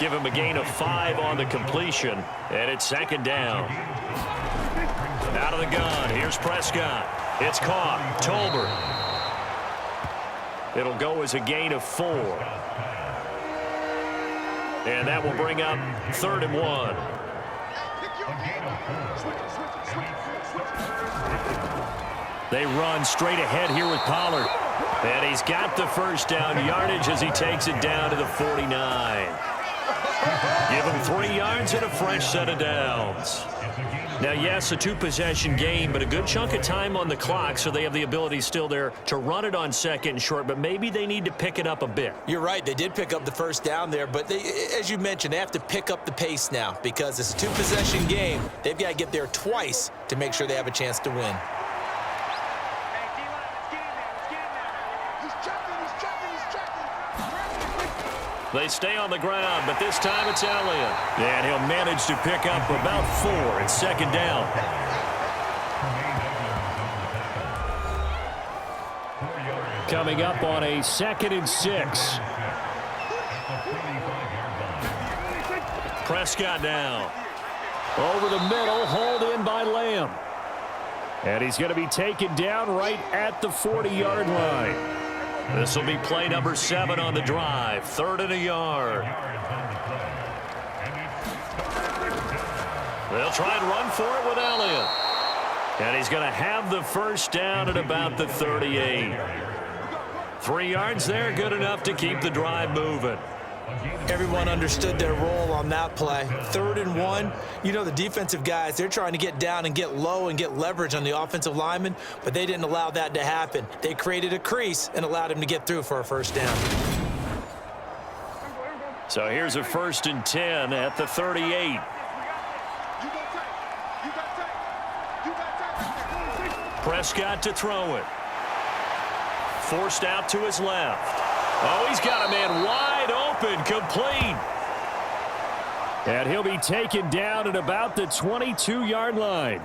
give him a gain of 5 on the completion, and it's second down. Out of the gun, here's Prescott. It's caught. Tolbert. It'll go as a gain of 4. And that will bring up 3rd and 1. They run straight ahead here with Pollard. And he's got the first down yardage as he takes it down to the 49. Give him 3 yards and a fresh set of downs. Now, yes, a 2-possession game, but a good chunk of time on the clock, so they have the ability still there to run it on 2nd and short, but maybe they need to pick it up a bit. You're right. They did pick up the first down there, but as you mentioned, they have to pick up the pace now because it's a 2-possession game. They've got to get there twice to make sure they have a chance to win. They stay on the ground, but this time it's Elliott. And he'll manage to pick up about 4. It's second down. Coming up on a 2nd and 6. Prescott now. Over the middle, hauled in by Lamb. And he's going to be taken down right at the 40-yard line. This will be play number 7 on the drive. 3rd and a yard. They'll try and run for it with Elliott. And he's going to have the first down at about the 38. 3 yards there, good enough to keep the drive moving. Everyone understood their role on that play. 3rd and 1. You know, the defensive guys, they're trying to get down and get low and get leverage on the offensive lineman, but they didn't allow that to happen. They created a crease and allowed him to get through for a first down. So here's a 1st and 10 at the 38. Prescott to throw it. Forced out to his left. Oh, he's got a man wide open, complete. And he'll be taken down at about the 22-yard line.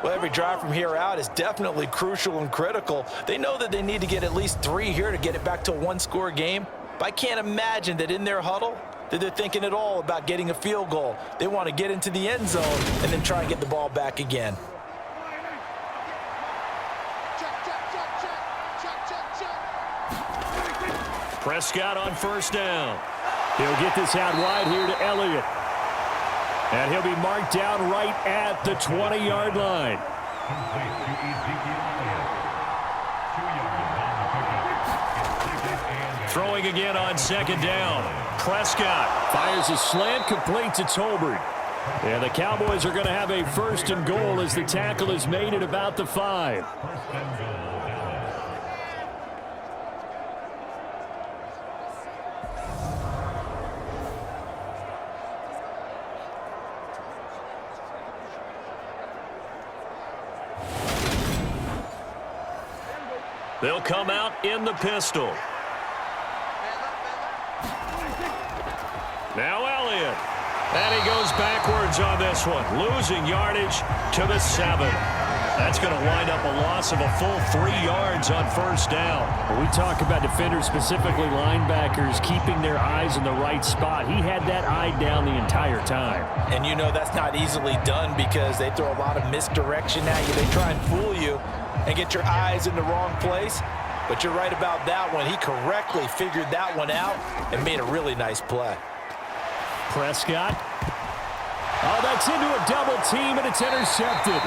Well, every drive from here out is definitely crucial and critical. They know that they need to get at least 3 here to get it back to a 1-score game. But I can't imagine that in their huddle that they're thinking at all about getting a field goal. They want to get into the end zone and then try and get the ball back again. Prescott on first down. He'll get this out wide here to Elliott. And he'll be marked down right at the 20-yard line. Throwing again on 2nd down. Prescott fires a slant complete to Tolbert. And the Cowboys are going to have a 1st and goal as the tackle is made at about the 5. They'll come out in the pistol. Now Elliott. And he goes backwards on this one. Losing yardage to the 7. That's going to wind up a loss of a full 3 yards on first down. When we talk about defenders, specifically linebackers, keeping their eyes in the right spot, he had that eye down the entire time. And you know that's not easily done because they throw a lot of misdirection at you. They try and fool you and get your eyes in the wrong place. But you're right about that one. He correctly figured that one out and made a really nice play. Prescott. Oh, that's into a double team, and it's intercepted.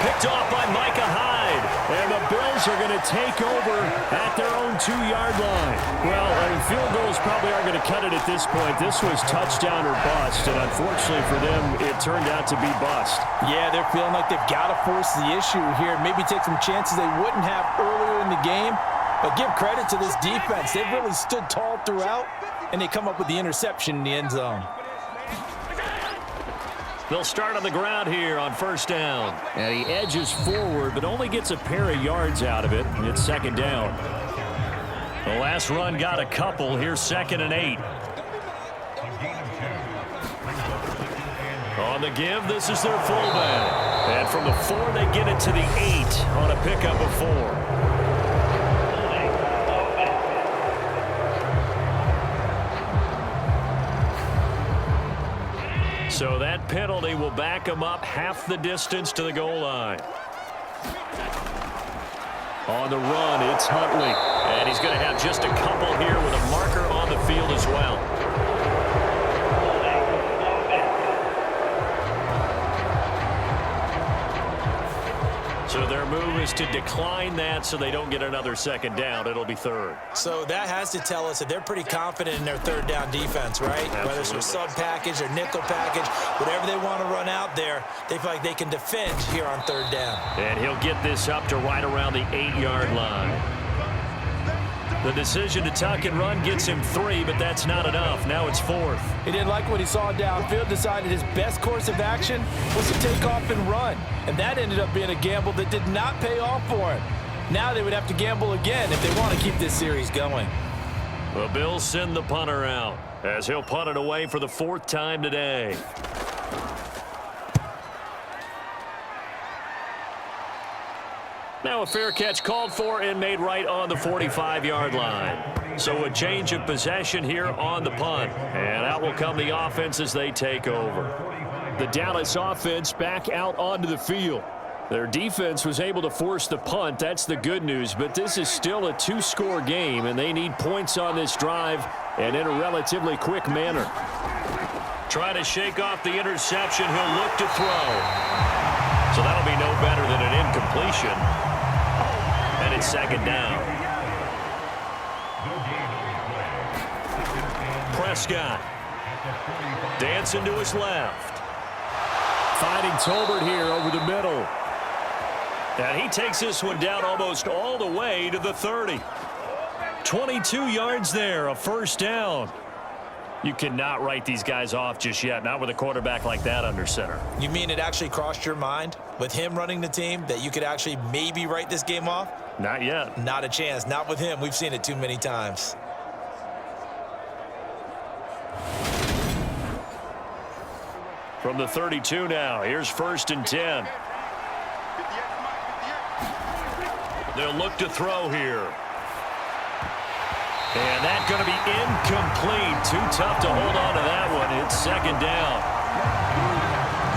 Picked off by Micah Hyde. And the Bills are going to take over at their own 2-yard line. Well, field goals probably aren't going to cut it at this point. This was touchdown or bust, and unfortunately for them, it turned out to be bust. Yeah, they're feeling like they've got to force the issue here. Maybe take some chances they wouldn't have earlier in the game. But give credit to this defense. They've really stood tall throughout, and they come up with the interception in the end zone. They'll start on the ground here on first down. And he edges forward, but only gets a pair of yards out of it. It's second down. The last run got a couple. Here's 2nd and 8. On the give, this is their fullback. And from the 4, they get it to the 8 on a pickup of 4. So that penalty will back him up half the distance to the goal line. On the run, it's Huntley. And he's going to have just a couple here with a marker on the field as well. So their move is to decline that so they don't get another second down. It'll be third. So that has to tell us that they're pretty confident in their third down defense, right? Absolutely. Whether it's a sub package or nickel package, whatever they want to run out there, they feel like they can defend here on third down. And he'll get this up to right around the 8-yard line. The decision to tuck and run gets him 3, but that's not enough. Now it's 4th. He didn't like what he saw downfield, decided his best course of action was to take off and run. And that ended up being a gamble that did not pay off for him. Now they would have to gamble again if they want to keep this series going. The Bills send the punter out as he'll punt it away for the 4th time today. Now a fair catch called for and made right on the 45-yard line. So a change of possession here on the punt. And out will come the offense as they take over. The Dallas offense back out onto the field. Their defense was able to force the punt. That's the good news. But this is still a 2-score game, and they need points on this drive and in a relatively quick manner. Trying to shake off the interception. He'll look to throw. So that'll be no better than an incompletion. And it's second down. Prescott dancing to his left. Finding Tolbert here over the middle. And he takes this one down almost all the way to the 30. 22 yards there, a first down. You cannot write these guys off just yet, not with a quarterback like that under center. You mean it actually crossed your mind with him running the team that you could actually maybe write this game off? Not yet. Not a chance. Not with him. We've seen it too many times. From the 32 now, here's 1st and 10. They'll look to throw here. And that's going to be incomplete. Too tough to hold on to that one. It's second down.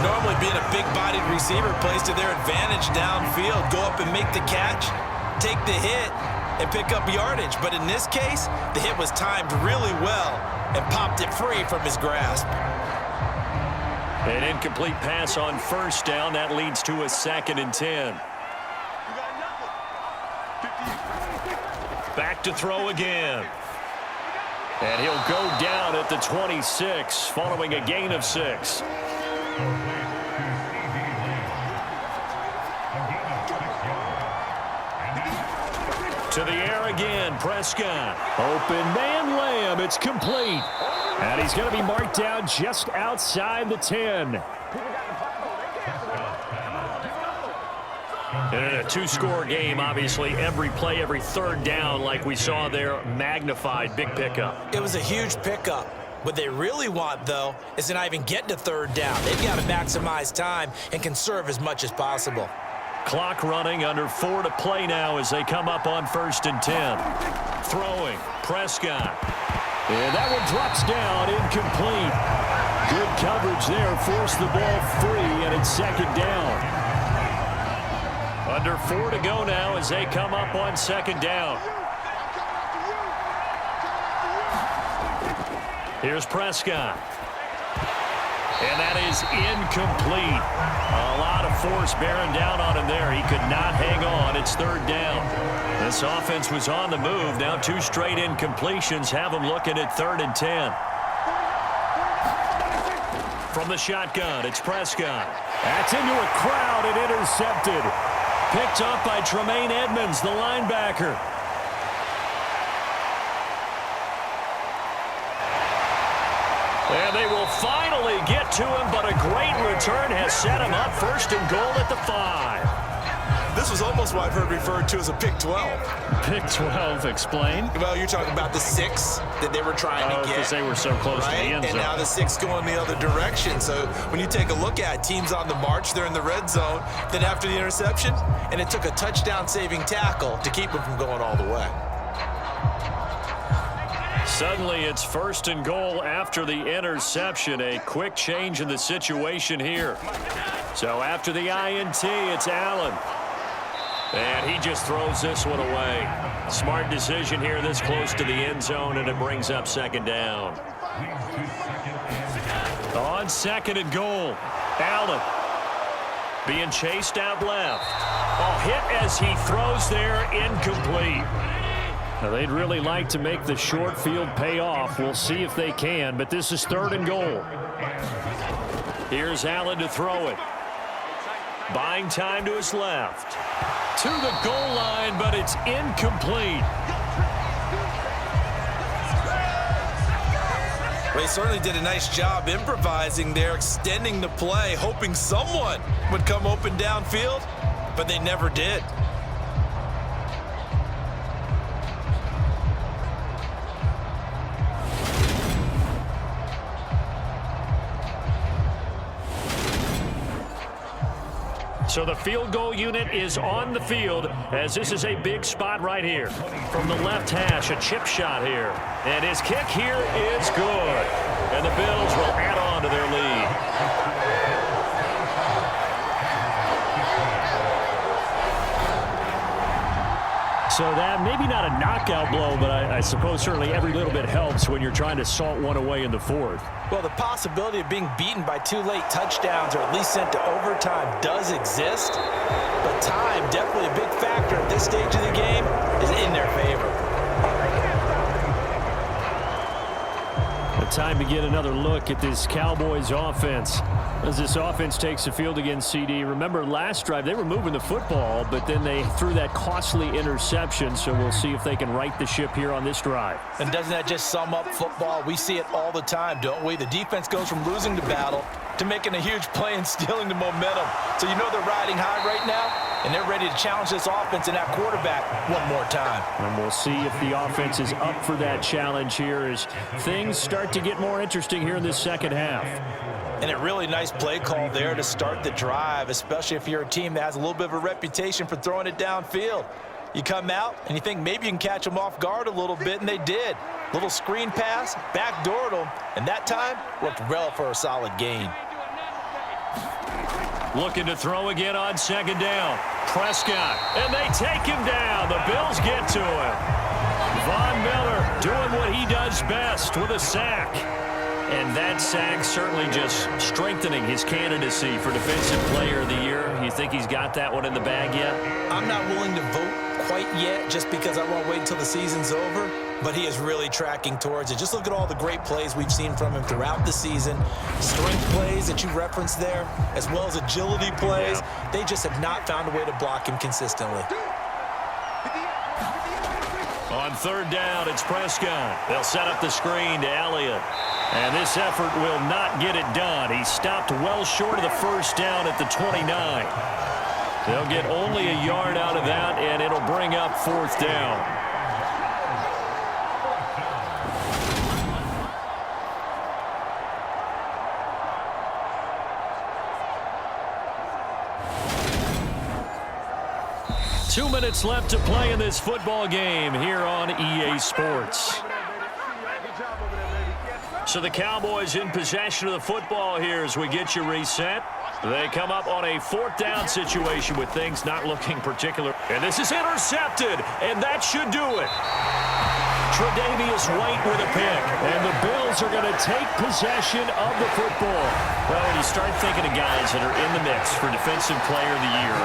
Normally being a big-bodied receiver plays to their advantage downfield. Go up and make the catch, take the hit, and pick up yardage. But in this case, the hit was timed really well and popped it free from his grasp. An incomplete pass on first down. That leads to a 2nd and 10. Back to throw again. And he'll go down at the 26 following a gain of 6. To the air again, Prescott. Open man Lamb, it's complete. And he's going to be marked down just outside the 10. And in a 2-score game, obviously, every play, every third down, like we saw there, magnified, big pickup. It was a huge pickup. What they really want, though, is to not even get to third down. They've got to maximize time and conserve as much as possible. Clock running, under 4 to play now as they come up on 1st and 10. Throwing, Prescott. And that one drops down, incomplete. Good coverage there, forced the ball free, and it's second down. Under 4 to go now as they come up on second down. Here's Prescott. And that is incomplete. A lot of force bearing down on him there. He could not hang on. It's third down. This offense was on the move. Now 2 straight incompletions have them looking at 3rd and 10. From the shotgun, it's Prescott. That's into a crowd and intercepted. Picked up by Tremaine Edmonds, the linebacker. And they will finally get to him, but a great return has set him up 1st and goal at the 5. This was almost what I've heard referred to as a pick 12. Pick 12, explain. Well, you're talking about the 6 that they were trying to get. Because they were so close to the end zone. And now the 6 going the other direction. So when you take a look at teams on the march, they're in the red zone. Then after the interception, and it took a touchdown-saving tackle to keep them from going all the way. Suddenly it's 1st and goal after the interception. A quick change in the situation here. So after the INT, it's Allen. And he just throws this one away. Smart decision here this close to the end zone, and it brings up 2nd down. On 2nd and goal, Allen being chased out left. Hit as he throws there, incomplete. Now, they'd really like to make the short field pay off. We'll see if they can, but this is 3rd and goal. Here's Allen to throw it. Buying time to his left. To the goal line, but it's incomplete. They certainly did a nice job improvising there, extending the play, hoping someone would come open downfield, but they never did. So the field goal unit is on the field as this is a big spot right here. From the left hash, a chip shot here. And his kick here is good. And the Bills will add on to their lead. So that maybe not a knockout blow, but I suppose certainly every little bit helps when you're trying to salt one away in the 4th. Well, the possibility of being beaten by 2 late touchdowns or at least sent to overtime does exist, but time, definitely a big factor at this stage of the game, is in their favor. Time to get another look at this Cowboys offense. As this offense takes the field against CD. Remember last drive they were moving the football, but then they threw that costly interception, so we'll see if they can right the ship here on this drive. And doesn't that just sum up football? We see it all the time, don't we? The defense goes from losing the battle to making a huge play and stealing the momentum. So you know they're riding high right now, and they're ready to challenge this offense and that quarterback one more time. And we'll see if the offense is up for that challenge here as things start to get more interesting here in this 2nd half. And a really nice play call there to start the drive, especially if you're a team that has a little bit of a reputation for throwing it downfield. You come out and you think maybe you can catch them off guard a little bit, and they did. Little screen pass, backdoored them, and that time worked well for a solid gain. Looking to throw again on 2nd down. Prescott, and they take him down. The Bills get to him. Von Miller doing what he does best with a sack. And that sack certainly just strengthening his candidacy for Defensive Player of the Year. You think he's got that one in the bag yet? I'm not willing to vote quite yet just because I want to wait until the season's over, but he is really tracking towards it. Just look at all the great plays we've seen from him throughout the season. Strength plays that you referenced there, as well as agility plays. Yeah. They just have not found a way to block him consistently. On 3rd down, it's Prescott. They'll set up the screen to Elliott. And this effort will not get it done. He stopped well short of the 1st down at the 29. They'll get only a yard out of that, and it'll bring up 4th down. Two minutes left to play in this football game here on EA Sports. So the Cowboys in possession of the football here as we get you reset. They come up on a 4th down situation with things not looking particular. And this is intercepted, and that should do it. Tre'Davious White with a pick, and the Bills are going to take possession of the football. Well, when you start thinking of guys that are in the mix for Defensive Player of the Year,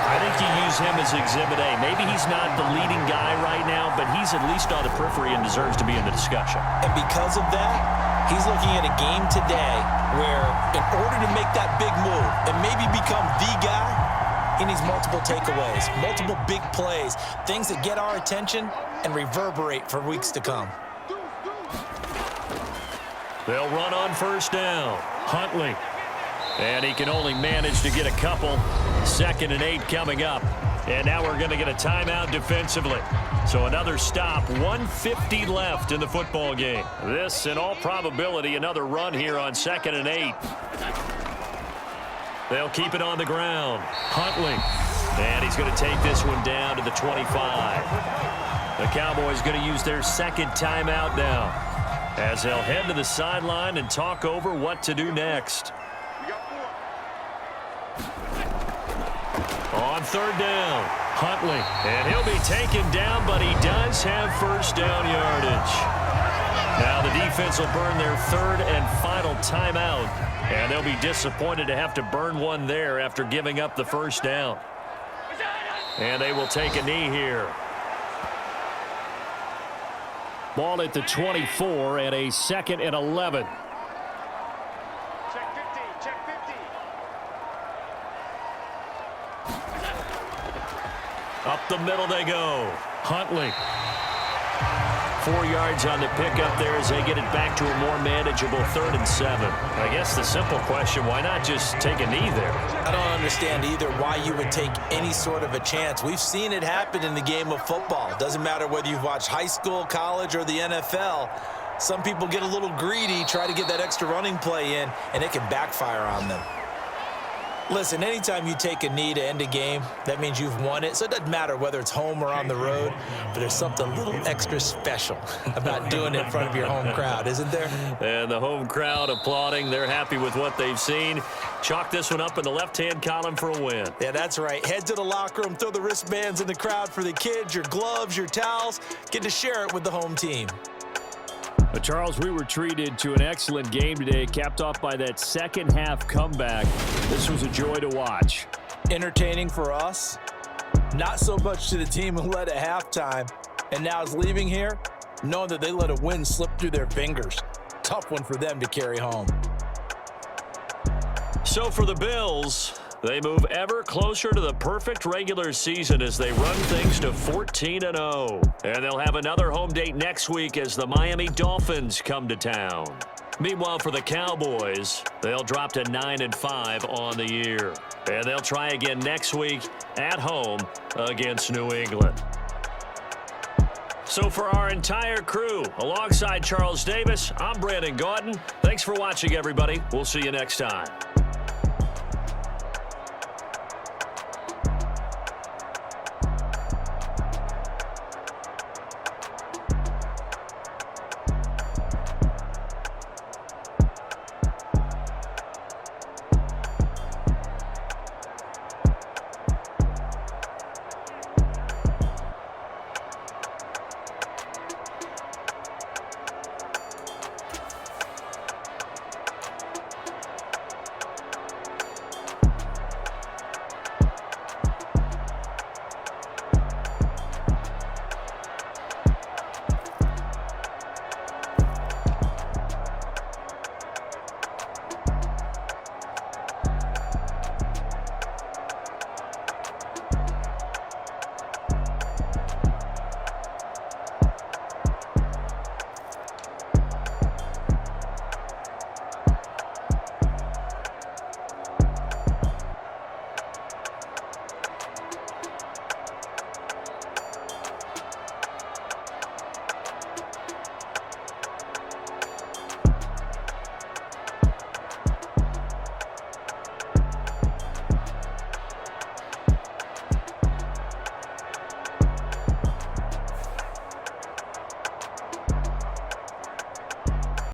I think you use him as Exhibit A. Maybe he's not the leading guy right now, but he's at least on the periphery and deserves to be in the discussion. And because of that, he's looking at a game today where in order to make that big move and maybe become the guy, he needs multiple takeaways, multiple big plays, things that get our attention and reverberate for weeks to come. They'll run on 1st down. Huntley. And he can only manage to get a couple. 2nd and 8 coming up. And now we're going to get a timeout defensively. So another stop. 1:50 left in the football game. This, in all probability, another run here on 2nd and 8. They'll keep it on the ground. Huntley. And he's going to take this one down to the 25. The Cowboys going to use their second timeout now, as they'll head to the sideline and talk over what to do next. On third down, Huntley. And he'll be taken down, but he does have first down yardage. Now the defense will burn their third and final timeout, and they'll be disappointed to have to burn one there after giving up the first down. And they will take a knee here. Ball at the 24 and a 2nd and 11. Check 50, check 50. Up the middle they go. Huntley. 4 yards on the pickup there as they get it back to a more manageable 3rd and 7. I guess the simple question, why not just take a knee there? I don't understand either why you would take any sort of a chance. We've seen it happen in the game of football. It doesn't matter whether you've watched high school, college, or the NFL. Some people get a little greedy, try to get that extra running play in, and it can backfire on them. Listen, anytime you take a knee to end a game, that means you've won it. So it doesn't matter whether it's home or on the road, but there's something a little extra special about doing it in front of your home crowd, isn't there? And the home crowd applauding. They're happy with what they've seen. Chalk this one up in the left-hand column for a win. Yeah, that's right. Head to the locker room, throw the wristbands in the crowd for the kids, your gloves, your towels. Get to share it with the home team. Charles, we were treated to an excellent game today, capped off by that second half comeback. This was a joy to watch. Entertaining for us, not so much to the team who led at halftime and now is leaving here knowing that they let a win slip through their fingers. Tough one for them to carry home. So for the Bills, they move ever closer to the perfect regular season as they run things to 14-0. And they'll have another home date next week as the Miami Dolphins come to town. Meanwhile, for the Cowboys, they'll drop to 9-5 on the year. And they'll try again next week at home against New England. So for our entire crew, alongside Charles Davis, I'm Brandon Gaudin. Thanks for watching, everybody. We'll see you next time.